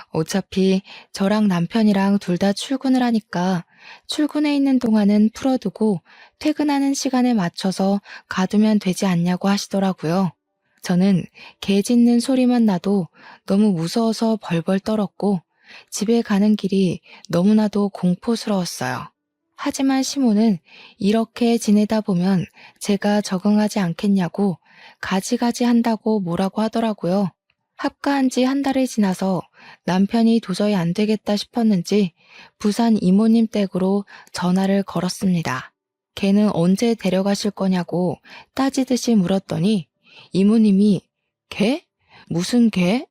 어차피 저랑 남편이랑 둘 다 출근을 하니까 출근해 있는 동안은 풀어두고 퇴근하는 시간에 맞춰서 가두면 되지 않냐고 하시더라고요. 저는 개 짖는 소리만 나도 너무 무서워서 벌벌 떨었고 집에 가는 길이 너무나도 공포스러웠어요. 하지만 시모는 이렇게 지내다 보면 제가 적응하지 않겠냐고 가지가지 한다고 뭐라고 하더라고요. 합가한 지 한 달이 지나서 남편이 도저히 안 되겠다 싶었는지 부산 이모님 댁으로 전화를 걸었습니다. 걔는 언제 데려가실 거냐고 따지듯이 물었더니 이모님이 개? 무슨 개?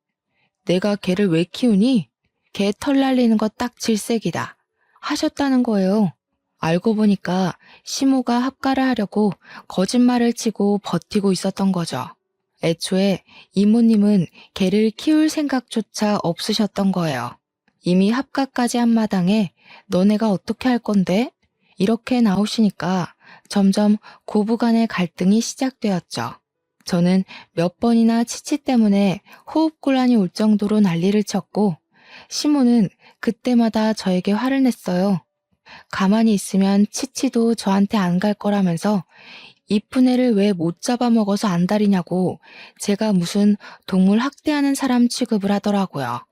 내가 걔를 왜 키우니? 개 털 날리는 거 딱 질색이다. 하셨다는 거예요. 알고 보니까 시모가 합가를 하려고 거짓말을 치고 버티고 있었던 거죠. 애초에 이모님은 개를 키울 생각조차 없으셨던 거예요. 이미 합가까지 한 마당에 너네가 어떻게 할 건데? 이렇게 나오시니까 점점 고부간의 갈등이 시작되었죠. 저는 몇 번이나 치치 때문에 호흡곤란이 올 정도로 난리를 쳤고 시모는 그때마다 저에게 화를 냈어요. 가만히 있으면 치치도 저한테 안 갈 거라면서 이쁜 애를 왜 못 잡아먹어서 안달이냐고 제가 무슨 동물 학대하는 사람 취급을 하더라고요.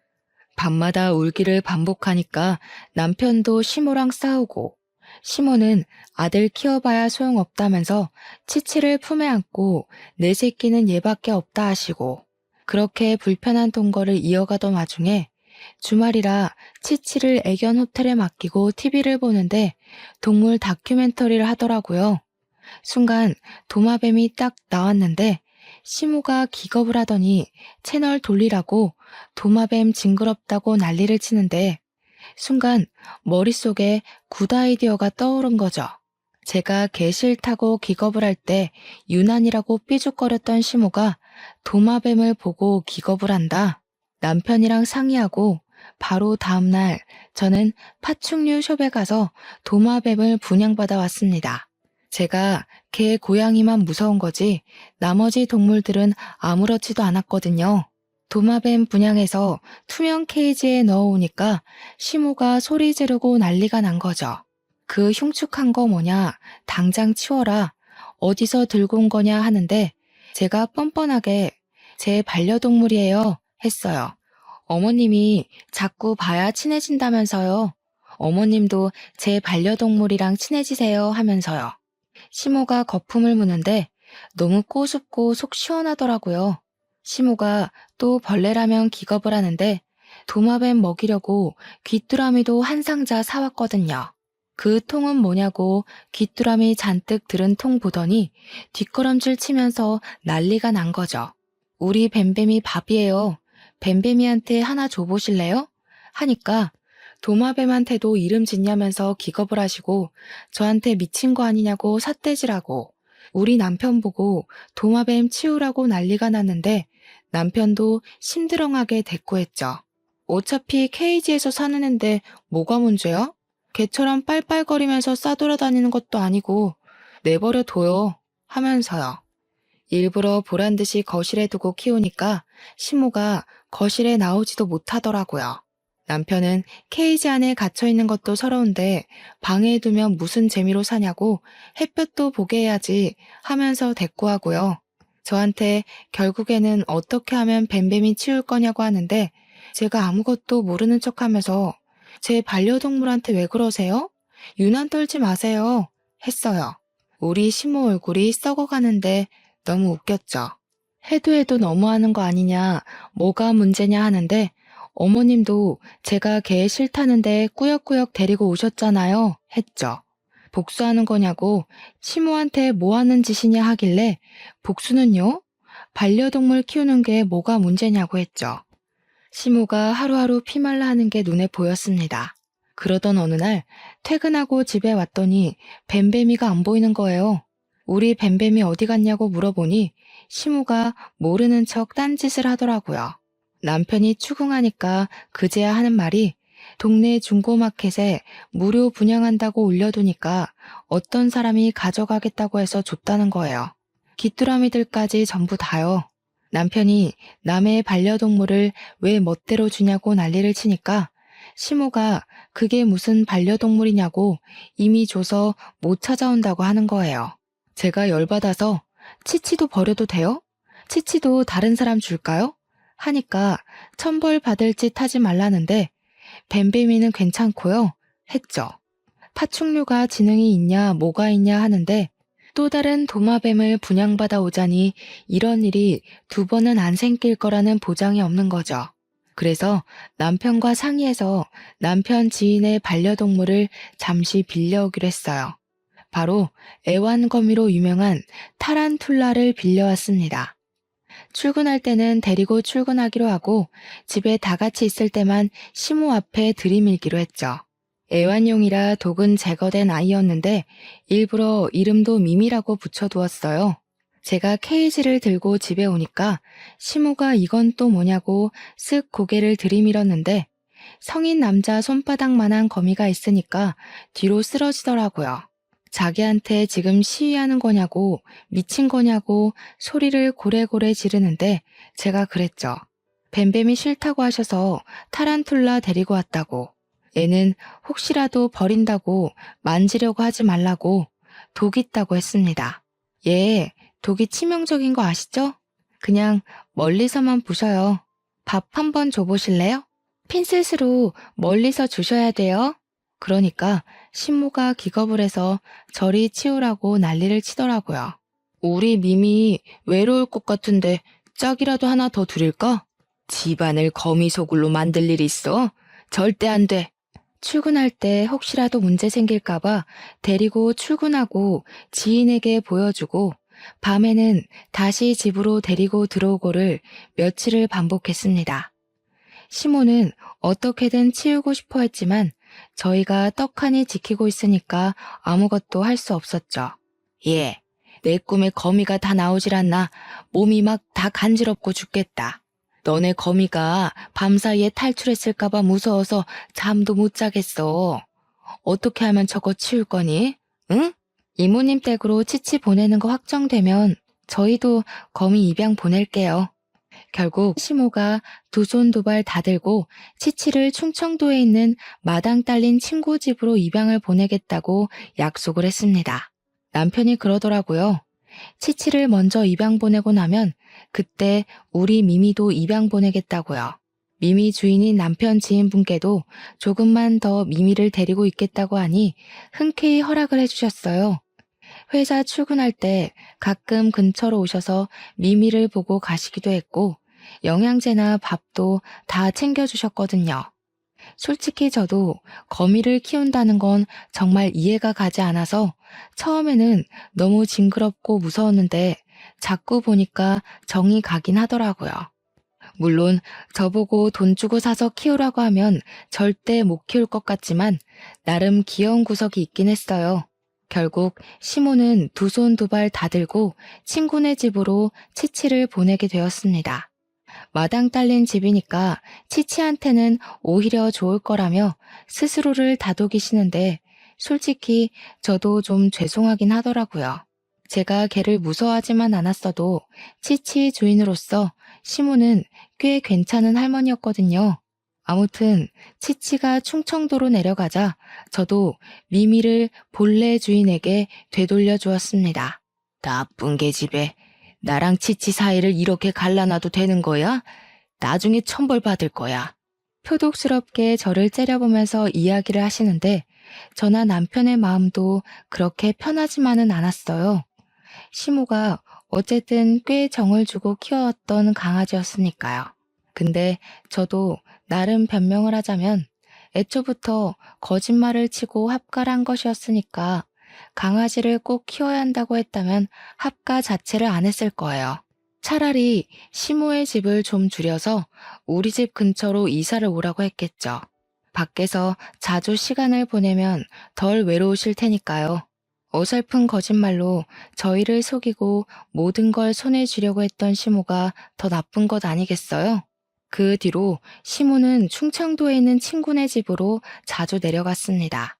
밤마다 울기를 반복하니까 남편도 시모랑 싸우고 시모는 아들 키워봐야 소용없다면서 치치를 품에 안고 내 새끼는 얘밖에 없다 하시고 그렇게 불편한 동거를 이어가던 와중에 주말이라 치치를 애견 호텔에 맡기고 TV를 보는데 동물 다큐멘터리를 하더라고요. 순간 도마뱀이 딱 나왔는데 시모가 기겁을 하더니 채널 돌리라고 도마뱀 징그럽다고 난리를 치는데 순간 머릿속에 굿 아이디어가 떠오른 거죠. 제가 개 싫다고 기겁을 할 때 유난이라고 삐죽거렸던 시모가 도마뱀을 보고 기겁을 한다. 남편이랑 상의하고 바로 다음날 저는 파충류 숍에 가서 도마뱀을 분양받아 왔습니다. 제가 개 고양이만 무서운 거지 나머지 동물들은 아무렇지도 않았거든요. 도마뱀 분양해서 투명 케이지에 넣어오니까 시모가 소리 지르고 난리가 난 거죠. 그 흉측한 거 뭐냐, 당장 치워라, 어디서 들고 온 거냐 하는데 제가 뻔뻔하게 제 반려동물이에요 했어요. 어머님이 자꾸 봐야 친해진다면서요. 어머님도 제 반려동물이랑 친해지세요 하면서요. 시모가 거품을 무는데 너무 꼬숩고 속 시원하더라고요. 시모가 또 벌레라면 기겁을 하는데 도마뱀 먹이려고 귀뚜라미도 한 상자 사왔거든요. 그 통은 뭐냐고 귀뚜라미 잔뜩 들은 통 보더니 뒷걸음질 치면서 난리가 난 거죠. 우리 뱀뱀이 밥이에요. 뱀뱀이한테 하나 줘보실래요? 하니까 도마뱀한테도 이름 짓냐면서 기겁을 하시고 저한테 미친 거 아니냐고 삿대질하고 우리 남편 보고 도마뱀 치우라고 난리가 났는데 남편도 심드렁하게 대꾸했죠. 어차피 케이지에서 사는 앤데 뭐가 문제야? 개처럼 빨빨거리면서 싸돌아다니는 것도 아니고 내버려 둬요 하면서요. 일부러 보란듯이 거실에 두고 키우니까 시모가 거실에 나오지도 못하더라고요. 남편은 케이지 안에 갇혀있는 것도 서러운데 방에 두면 무슨 재미로 사냐고 햇볕도 보게 해야지 하면서 대꾸하고요. 저한테 결국에는 어떻게 하면 뱀뱀이 치울 거냐고 하는데 제가 아무것도 모르는 척하면서 제 반려동물한테 왜 그러세요? 유난 떨지 마세요 했어요. 우리 시모 얼굴이 썩어가는데 너무 웃겼죠. 해도 해도 너무하는 거 아니냐, 뭐가 문제냐 하는데 어머님도 제가 개 싫다는데 꾸역꾸역 데리고 오셨잖아요 했죠. 복수하는 거냐고 시모한테 뭐 하는 짓이냐 하길래 복수는요? 반려동물 키우는 게 뭐가 문제냐고 했죠. 시모가 하루하루 피말라 하는 게 눈에 보였습니다. 그러던 어느 날 퇴근하고 집에 왔더니 뱀뱀이가 안 보이는 거예요. 우리 뱀뱀이 어디 갔냐고 물어보니 시모가 모르는 척 딴짓을 하더라고요. 남편이 추궁하니까 그제야 하는 말이 동네 중고마켓에 무료 분양한다고 올려두니까 어떤 사람이 가져가겠다고 해서 줬다는 거예요. 귀뚜라미들까지 전부 다요. 남편이 남의 반려동물을 왜 멋대로 주냐고 난리를 치니까 시모가 그게 무슨 반려동물이냐고 이미 줘서 못 찾아온다고 하는 거예요. 제가 열받아서 치치도 버려도 돼요? 치치도 다른 사람 줄까요? 하니까 천벌 받을 짓 하지 말라는데 뱀뱀이는 괜찮고요 했죠. 파충류가 지능이 있냐 뭐가 있냐 하는데 또 다른 도마뱀을 분양받아 오자니 이런 일이 두 번은 안 생길 거라는 보장이 없는 거죠. 그래서 남편과 상의해서 남편 지인의 반려동물을 잠시 빌려오기로 했어요. 바로 애완거미로 유명한 타란툴라를 빌려왔습니다. 출근할 때는 데리고 출근하기로 하고 집에 다 같이 있을 때만 시모 앞에 들이밀기로 했죠. 애완용이라 독은 제거된 아이였는데 일부러 이름도 미미라고 붙여두었어요. 제가 케이지를 들고 집에 오니까 시모가 이건 또 뭐냐고 쓱 고개를 들이밀었는데 성인 남자 손바닥만한 거미가 있으니까 뒤로 쓰러지더라고요. 자기한테 지금 시위하는 거냐고 미친 거냐고 소리를 고래고래 지르는데 제가 그랬죠. 뱀뱀이 싫다고 하셔서 타란툴라 데리고 왔다고. 얘는 혹시라도 버린다고 만지려고 하지 말라고 독 있다고 했습니다. 얘 독이 치명적인 거 아시죠? 그냥 멀리서만 부셔요. 밥 한번 줘보실래요? 핀셋으로 멀리서 주셔야 돼요. 그러니까 신모가 기겁을 해서 저리 치우라고 난리를 치더라고요. 우리 미미 외로울 것 같은데 짝이라도 하나 더 드릴까? 집안을 거미소굴로 만들 일 있어? 절대 안 돼. 출근할 때 혹시라도 문제 생길까봐 데리고 출근하고 지인에게 보여주고 밤에는 다시 집으로 데리고 들어오고를 며칠을 반복했습니다. 시모는 어떻게든 치우고 싶어 했지만 저희가 떡하니 지키고 있으니까 아무것도 할 수 없었죠. 예, 내 꿈에 거미가 다 나오질 않나 몸이 막 다 간지럽고 죽겠다. 너네 거미가 밤사이에 탈출했을까봐 무서워서 잠도 못 자겠어. 어떻게 하면 저거 치울 거니? 응? 이모님 댁으로 치치 보내는 거 확정되면 저희도 거미 입양 보낼게요. 결국 시모가 두 손 두 발 다 들고 치치를 충청도에 있는 마당 딸린 친구 집으로 입양을 보내겠다고 약속을 했습니다. 남편이 그러더라고요. 치치를 먼저 입양 보내고 나면 그때 우리 미미도 입양 보내겠다고요. 미미 주인인 남편 지인분께도 조금만 더 미미를 데리고 있겠다고 하니 흔쾌히 허락을 해주셨어요. 회사 출근할 때 가끔 근처로 오셔서 미미를 보고 가시기도 했고 영양제나 밥도 다 챙겨주셨거든요. 솔직히 저도 거미를 키운다는 건 정말 이해가 가지 않아서 처음에는 너무 징그럽고 무서웠는데 자꾸 보니까 정이 가긴 하더라고요. 물론 저보고 돈 주고 사서 키우라고 하면 절대 못 키울 것 같지만 나름 귀여운 구석이 있긴 했어요. 결국 시모는 두 손 두 발 다 들고 친구네 집으로 치치를 보내게 되었습니다. 마당 딸린 집이니까 치치한테는 오히려 좋을 거라며 스스로를 다독이시는데 솔직히 저도 좀 죄송하긴 하더라고요. 제가 걔를 무서워하지만 않았어도 치치 주인으로서 시모는 꽤 괜찮은 할머니였거든요. 아무튼 치치가 충청도로 내려가자 저도 미미를 본래 주인에게 되돌려 주었습니다. 나쁜 계집애. 나랑 치치 사이를 이렇게 갈라놔도 되는 거야? 나중에 천벌 받을 거야. 표독스럽게 저를 째려보면서 이야기를 하시는데 저나 남편의 마음도 그렇게 편하지만은 않았어요. 시모가 어쨌든 꽤 정을 주고 키워왔던 강아지였으니까요. 근데 저도 나름 변명을 하자면 애초부터 거짓말을 치고 합가를 한 것이었으니까 강아지를 꼭 키워야 한다고 했다면 합가 자체를 안 했을 거예요. 차라리 시모의 집을 좀 줄여서 우리 집 근처로 이사를 오라고 했겠죠. 밖에서 자주 시간을 보내면 덜 외로우실 테니까요. 어설픈 거짓말로 저희를 속이고 모든 걸 손에 쥐려고 했던 시모가 더 나쁜 것 아니겠어요? 그 뒤로 시모는 충청도에 있는 친구네 집으로 자주 내려갔습니다.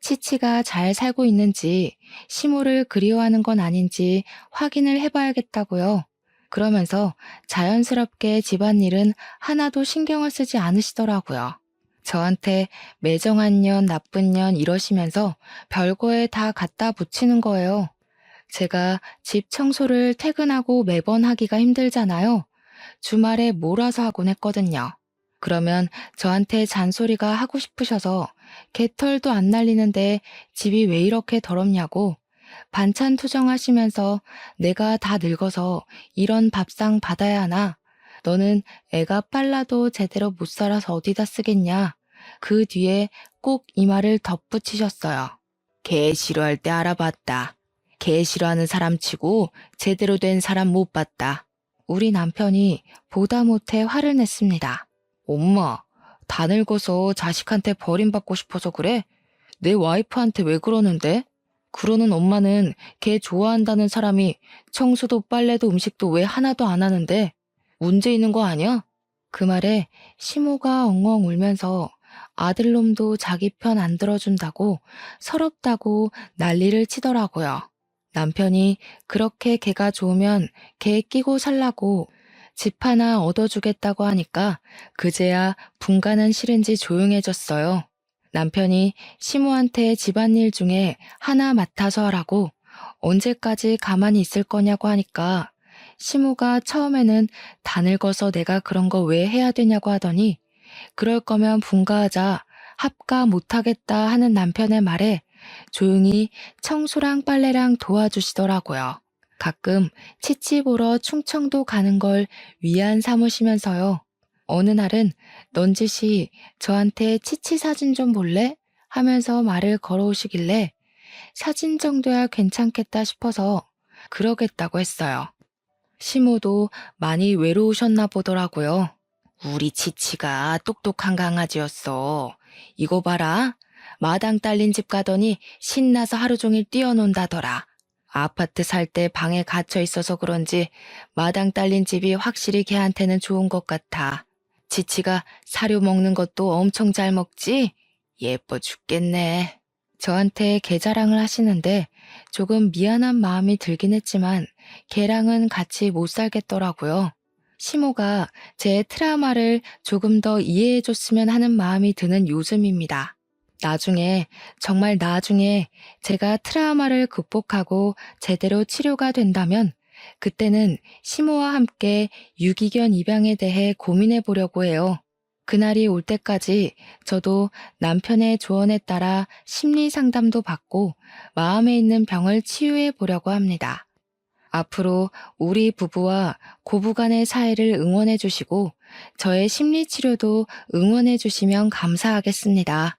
치치가 잘 살고 있는지 시모를 그리워하는 건 아닌지 확인을 해봐야겠다고요. 그러면서 자연스럽게 집안일은 하나도 신경을 쓰지 않으시더라고요. 저한테 매정한 년, 나쁜 년 이러시면서 별거에 다 갖다 붙이는 거예요. 제가 집 청소를 퇴근하고 매번 하기가 힘들잖아요. 주말에 몰아서 하곤 했거든요. 그러면 저한테 잔소리가 하고 싶으셔서 개털도 안 날리는데 집이 왜 이렇게 더럽냐고 반찬 투정하시면서 내가 다 늙어서 이런 밥상 받아야 하나? 너는 애가 빨라도 제대로 못 살아서 어디다 쓰겠냐? 그 뒤에 꼭 이 말을 덧붙이셨어요. 개 싫어할 때 알아봤다. 개 싫어하는 사람 치고 제대로 된 사람 못 봤다. 우리 남편이 보다 못해 화를 냈습니다. 엄마, 다 늙어서 자식한테 버림받고 싶어서 그래? 내 와이프한테 왜 그러는데? 그러는 엄마는 걔 좋아한다는 사람이 청소도 빨래도 음식도 왜 하나도 안 하는데? 문제 있는 거 아니야? 그 말에 시모가 엉엉 울면서 아들놈도 자기 편 안 들어준다고 서럽다고 난리를 치더라고요. 남편이 그렇게 걔가 좋으면 걔 끼고 살라고 집 하나 얻어주겠다고 하니까 그제야 분가는 싫은지 조용해졌어요. 남편이 시모한테 집안일 중에 하나 맡아서 하라고 언제까지 가만히 있을 거냐고 하니까 시모가 처음에는 다 늙어서 내가 그런 거 왜 해야 되냐고 하더니 그럴 거면 분가하자 합가 못하겠다 하는 남편의 말에 조용히 청소랑 빨래랑 도와주시더라고요. 가끔 치치 보러 충청도 가는 걸 위안 삼으시면서요. 어느 날은 넌지시 저한테 치치 사진 좀 볼래? 하면서 말을 걸어오시길래 사진 정도야 괜찮겠다 싶어서 그러겠다고 했어요. 시모도 많이 외로우셨나 보더라고요. 우리 치치가 똑똑한 강아지였어. 이거 봐라. 마당 딸린 집 가더니 신나서 하루 종일 뛰어논다더라. 아파트 살 때 방에 갇혀 있어서 그런지 마당 딸린 집이 확실히 걔한테는 좋은 것 같아. 치치가 사료 먹는 것도 엄청 잘 먹지? 예뻐 죽겠네. 저한테 개 자랑을 하시는데 조금 미안한 마음이 들긴 했지만 걔랑은 같이 못 살겠더라고요. 시모가 제 트라우마를 조금 더 이해해 줬으면 하는 마음이 드는 요즘입니다. 나중에, 정말 나중에 제가 트라우마를 극복하고 제대로 치료가 된다면 그때는 시모와 함께 유기견 입양에 대해 고민해 보려고 해요. 그날이 올 때까지 저도 남편의 조언에 따라 심리 상담도 받고 마음에 있는 병을 치유해 보려고 합니다. 앞으로 우리 부부와 고부간의 사이를 응원해 주시고 저의 심리 치료도 응원해 주시면 감사하겠습니다.